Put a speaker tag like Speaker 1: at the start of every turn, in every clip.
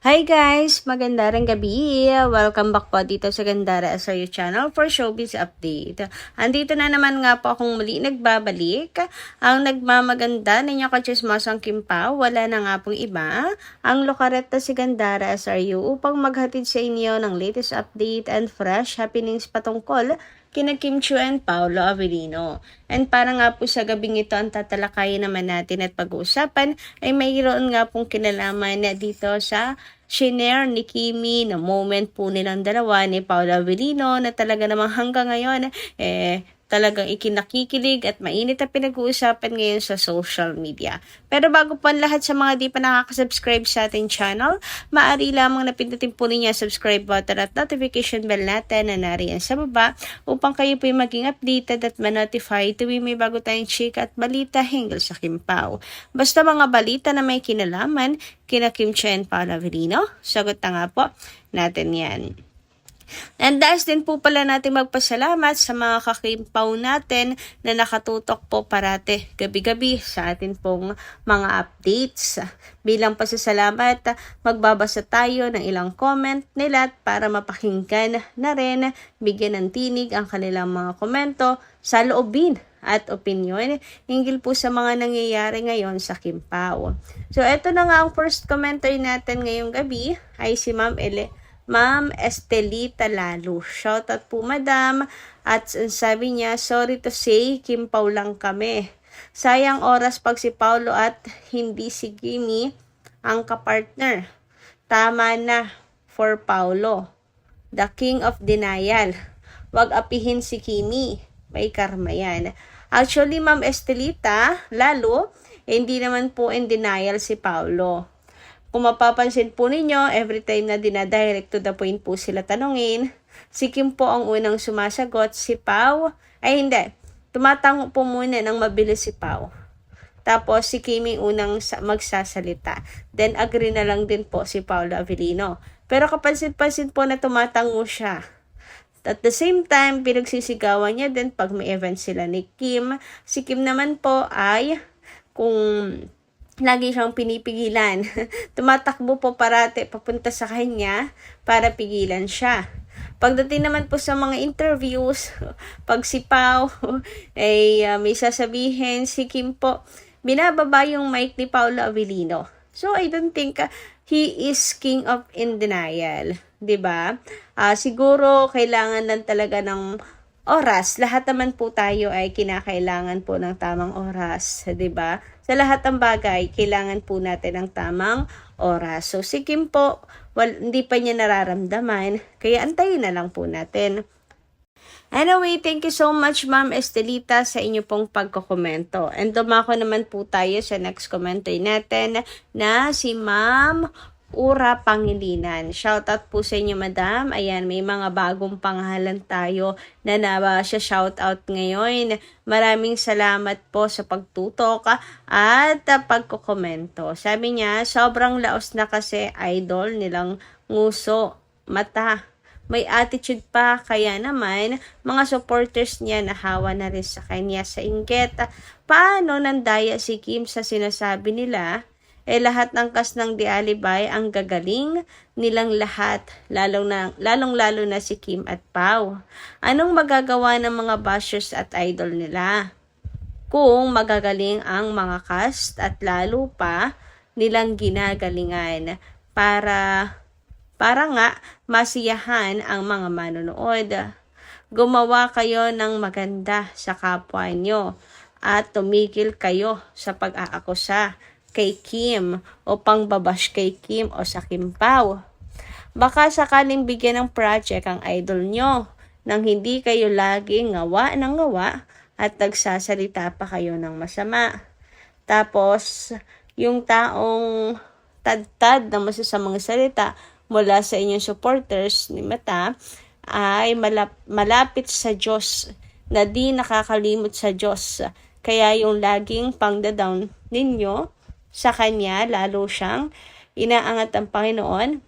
Speaker 1: Hi guys! Magandang gabi! Welcome back po dito sa Gandara SRU channel for Showbiz Update. Andito na naman nga po akong muli nagbabalik. Ang nagmamaganda ninyo kachismosang Kim Pao, wala na nga pong iba. Ang lokareta si Gandara SRU upang maghatid sa inyo ng latest update and fresh happenings patungkol kina Kim Chiu and Paolo Avellino. And para nga po sa gabing ito ang tatalakayin naman natin at pag-uusapan ay mayroon nga pong kinalaman na dito sa shinare ni Kimi na moment po nilang dalawa ni Paolo Avellino na talaga namang hanggang ngayon talagang ikinakikilig at mainit na pinag-uusapan ngayon sa social media. Pero bago po ang lahat sa mga di pa nakaka-subscribe sa ating channel, maaari lamang na pindutin po ninyo ang subscribe button at notification bell natin na nariyan sa baba upang kayo po maging updated at ma-notify tuwing may bago tayong chika at balita hinggil sa Kim Pao. Basta mga balita na may kinalaman kina Kim Chiu and Paolo Avellino, sagot na nga po natin yan. And dahil din po pala natin magpasalamat sa mga kakimpaw natin na nakatutok po parate gabi-gabi sa atin pong mga updates. Bilang pasasalamat, magbabasa tayo ng ilang comment nila para mapakinggan na rin, bigyan ng tinig ang kanilang mga komento sa loobin at opinyon hinggil po sa mga nangyayari ngayon sa Kim Pao. So eto na nga ang first commenter natin ngayong gabi ay si Ma'am Estelita Lalo. Shoutout po madam. At sabi niya, sorry to say, Kim Pao lang kami. Sayang oras pag si Paolo at hindi si Kimi ang kapartner. Tama na for Paolo. The king of denial. Wag apihin si Kimi. May karma yan. Actually, Ma'am Estelita Lalo, hindi naman po in denial si Paolo. Kung mapapansin po ninyo, every time na dinadirect to the point po sila tanungin, si Kim po ang unang sumasagot, si Pao, ay hindi, tumatango po muna ng mabilis si Pao. Tapos si Kimi unang magsasalita. Then agree na lang din po si Paolo Avellino. Pero kapansin-pansin po na tumatango siya. At the same time, pinagsisigawan niya din pag may event sila ni Kim. Si Kim naman po ay kung lagi siyang pinipigilan. Tumatakbo po parate papunta sa kanya para pigilan siya. Pagdating naman po sa mga interviews, pag si Pao ay may sasabihin, si Kim po, binababa yung mic ni Paolo Avellino. So I don't think he is king of in denial. 'Di ba? Siguro kailangan lang talaga ng oras. Lahat naman po tayo ay kinakailangan po ng tamang oras, 'di ba? Sa lahat ng bagay, kailangan po natin ng tamang oras. So si Kim po, hindi pa niya nararamdaman, kaya antayin na lang po natin. Anyway, thank you so much Ma'am Estelita sa inyo pong pagkokomento. And dumako naman po tayo sa next commenter natin na si Ma'am Ura Pangilinan. Shoutout po sa inyo madam. Ayan, may mga bagong pangalan tayo na shoutout ngayon. Maraming salamat po sa pagtutok at pagkokomento. Sabi niya, sobrang laos na kasi idol nilang nguso, mata. May attitude pa, kaya naman mga supporters niya nahawa na rin sa kanya sa inggit. Paano nandaya si Kim sa sinasabi nila? Lahat ng cast ng The Alibay ang gagaling nilang lahat, lalong-lalo na si Kim at Pao. Anong magagawa ng mga bashers at idol nila? Kung magagaling ang mga cast at lalo pa nilang ginagalingan para nga masiyahan ang mga manonood. Gumawa kayo ng maganda sa kapwa nyo at tumigil kayo sa pag-aakusa kay Kim o pangbabash kay Kim o sa Kim Pao. Baka sakaling bigyan ng project ang idol nyo nang hindi kayo lagi ngawa ng ngawa at nagsasalita pa kayo ng masama. Tapos, yung taong tad-tad na masasamang salita mula sa inyong supporters ni Mata ay malapit sa Diyos na di nakakalimot sa Diyos. Kaya yung laging pangda-down ninyo sa kanya, lalo siyang inaangat ang Panginoon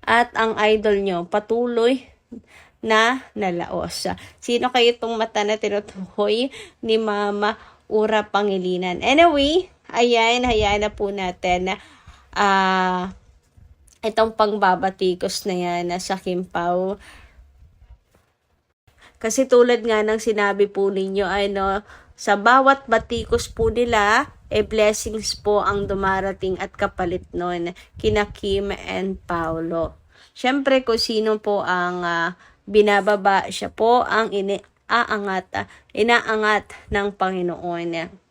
Speaker 1: at ang idol nyo patuloy na nalaos. Sino kayo itong mata na tinutukoy ni Mama Ura Pangilinan? Anyway, ayan, hayaan na po natin itong pangbabatikos na yan sa Kim Pao. Kasi tulad nga ng sinabi po ninyo, sa bawat batikos po nila, blessings po ang dumarating at kapalit nun kina Kim and Paolo. Siyempre kung sino po ang binababa, siya po ang inaangat ng Panginoon.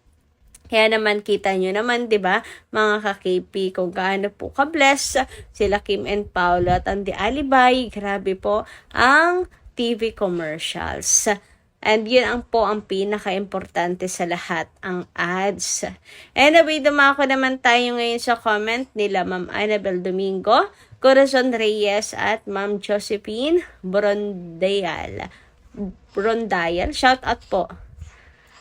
Speaker 1: Kaya naman kita nyo naman, 'di ba, mga ka-KP, kung gaano po ka-bless sila Kim and Paolo at ang Alibay, grabe po ang TV commercials. And yun ang pinaka-importante sa lahat, ang ads. Anyway, dumako naman tayo ngayon sa comment nila Ma'am Annabel Domingo, Corazon Reyes at Ma'am Josephine Brondayal. Shout out po.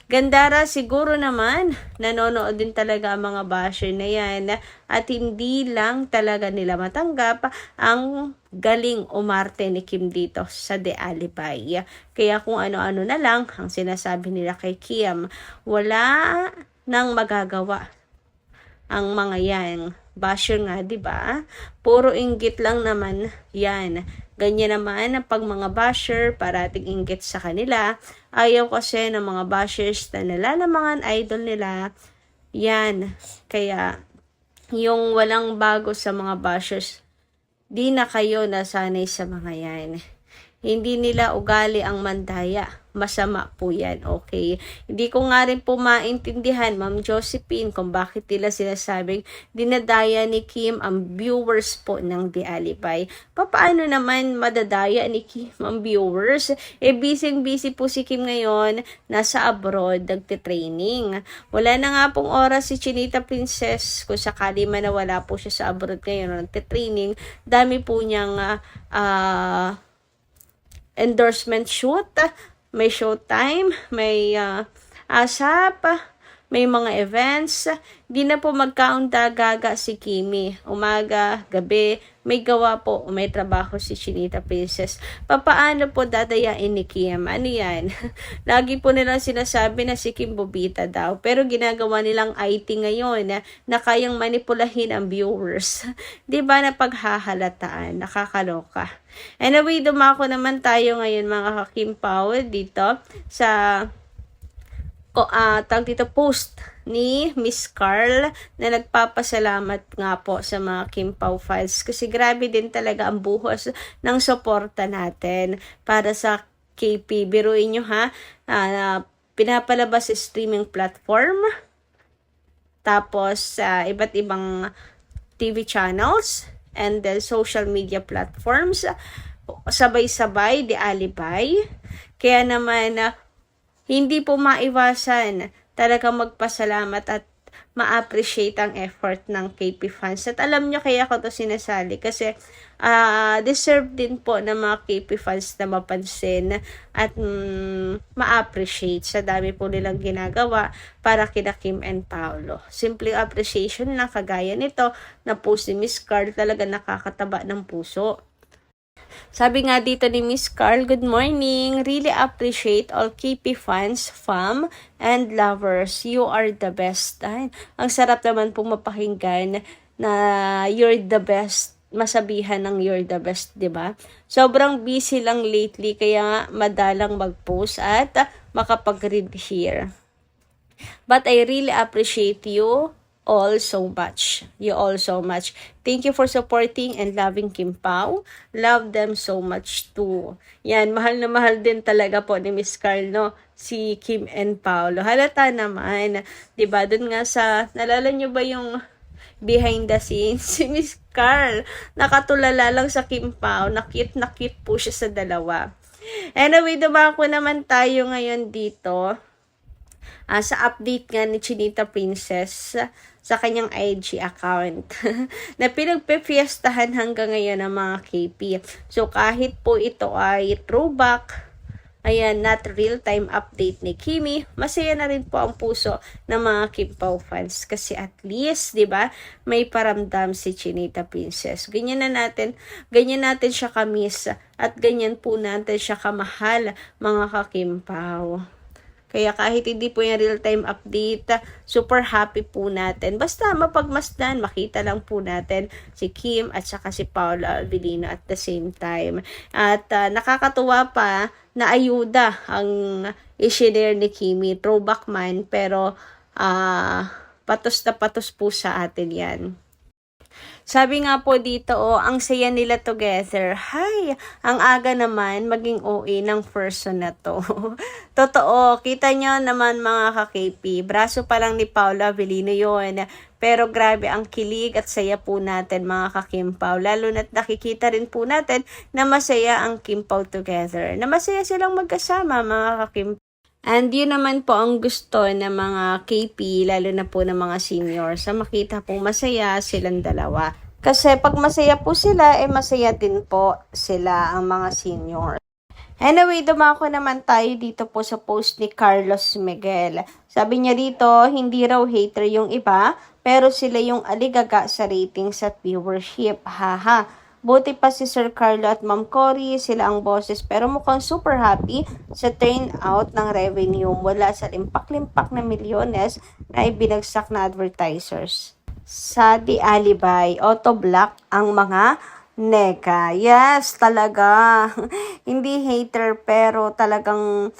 Speaker 1: Gandara, siguro naman, nanonood din talaga ang mga basher na yan at hindi lang talaga nila matanggap ang galing umarte ni Kim dito sa The Alibay. Kaya kung ano-ano na lang ang sinasabi nila kay Kim, wala nang magagawa ang mga yan. Basher nga, di ba? Puro inggit lang naman yan. Ganyan naman pag mga basher parating inggit sa kanila. Ayaw kasi ng mga bashers na nalalamangan idol nila. Yan. Kaya yung walang bago sa mga bashers, di na kayo nasanay sa mga yan. Hindi nila ugali ang mandaya. Masama po yan, okay? Hindi ko nga rin po maintindihan, Ma'am Josephine, kung bakit nila sinasabing dinadaya ni Kim ang viewers po ng The Alibay. Paano naman madadaya ni Kim ang viewers? Busy po si Kim ngayon, nasa abroad, nagtitraining. Wala na nga pong oras si Chinita Princess, kung sakali man na wala po siya sa abroad ngayon, nagtitraining. Dami po niyang endorsement shoot, may showtime, may ASAP, may mga events. Di na po magkaunda-gaga si Kimi. Umaga, gabi, may gawa po, may trabaho si Chinita Princess. Papaano po dadayain ni Kim? Ano yan? Lagi po nilang sinasabi na si Kim Bobita daw. Pero ginagawa nilang IT ngayon na kayang manipulahin ang viewers. Di ba na paghahalataan? Nakakaloka. Anyway, dumako naman tayo ngayon mga ka-Kim Pao dito sa post ni Miss Carl na nagpapasalamat nga po sa mga Kim Pao files kasi grabe din talaga ang buhos ng suporta natin para sa KP. Biruin nyo ha, pinapalabas sa streaming platform, tapos iba't ibang TV channels, and then social media platforms, sabay-sabay, The Alibay. Kaya naman, hindi po maiwasan talaga magpasalamat at ma-appreciate ang effort ng KP fans. At alam nyo kaya ko to sinasali kasi deserve din po ng mga KP fans na mapansin at ma-appreciate sa dami po nilang ginagawa para kina Kim and Paolo. Simple appreciation lang kagaya nito na post ni Miss Carl, talaga nakakataba ng puso. Sabi nga dito ni Miss Carl, good morning. Really appreciate all KP fans, fam, and lovers. You are the best. Ay, ang sarap naman pong mapakinggan na you're the best. Masabihan ng you're the best, di ba? Sobrang busy lang lately kaya madalang mag-post at makapag-read here. But I really appreciate you all so much. You all so much. Thank you for supporting and loving Kim Pao. Love them so much too. Yan, mahal na mahal din talaga po ni Miss Carl, no? Si Kim and Paolo. Halata naman. Diba? Dun nga sa, nalala nyo ba yung behind the scenes? Si Miss Carl, nakatulala lang sa Kim Pao. Na cute po siya sa dalawa. Anyway, dumako naman tayo ngayon dito. Sa update nga ni Chinita Princess sa kanyang IG account na pinagpe-fiestahan hanggang ngayon ng mga KP. So kahit po ito ay throwback, ayan, not real-time update ni Kimi, masaya na rin po ang puso ng mga Kim Pao fans kasi at least, 'di ba, may paramdam si Chinita Princess. Ganyan natin siya kamiss at ganyan po natin siya kamahal, mga ka-Kim Pao. Kaya kahit hindi po yung real-time update, super happy po natin. Basta mapagmasdan, makita lang po natin si Kim at saka si Paula Avellino at the same time. At nakakatuwa pa na ayuda ang i-share ni Kimi. Throwback man, pero patos na patos po sa atin yan. Sabi nga po dito, ang saya nila together. Hay, ang aga naman maging OA ng person na to. Totoo, kita nyo naman mga ka-KP. Braso pa lang ni Paula Avellino yun. Pero grabe ang kilig at saya po natin mga ka-Kimpaw. Lalo na't nakikita rin po natin na masaya ang Kimpaw together. Na masaya silang magkasama mga ka-Kimpaw. And yun naman po ang gusto ng mga KP, lalo na po ng mga seniors, sa makita pong masaya silang dalawa. Kasi pag masaya po sila, masaya din po sila ang mga seniors. Anyway, dumako naman tayo dito po sa post ni Carlos Miguel. Sabi niya dito, hindi raw hater yung iba, pero sila yung aligaga sa ratings at viewership. Haha. Buti pa si Sir Carlo at Ma'am Cory, sila ang bosses, pero mukhang super happy sa turnout ng revenue mula sa limpak-limpak na milyones na ibinagsak na advertisers. Sa The Alibay, auto-block ang mga nega. Yes, talaga. Hindi hater, pero talagang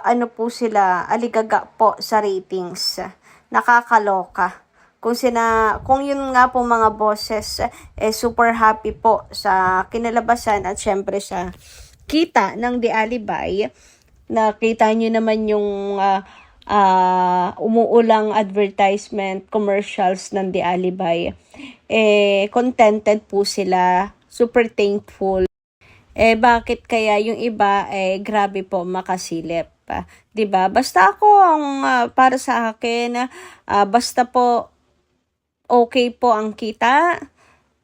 Speaker 1: ano po sila, aligaga po sa ratings. Nakakaloka. Kung yun nga po mga bosses, super happy po sa kinalabasan at syempre sa kita ng The Alibay. Nakita nyo naman yung umuulang advertisement commercials ng The Alibay. Contented po sila, super thankful. Bakit kaya yung iba, grabe po makasilip. 'Di ba? Basta ako ang para sa akin, basta po okay po ang kita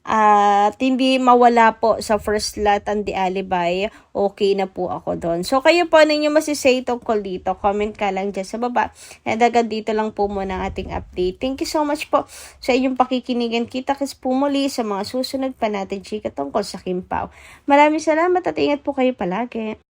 Speaker 1: at hindi mawala po sa first lot ang The Alibay, okay na po ako doon. So kayo po, ano nyo masisay tungkol dito? Comment ka lang dyan sa baba. And agad dito lang po muna ang ating update. Thank you so much po sa inyong pakikinigan. Kita-kits po muli sa mga susunod pa natin chika tungkol sa Kimpaw. Maraming salamat at ingat po kayo palagi.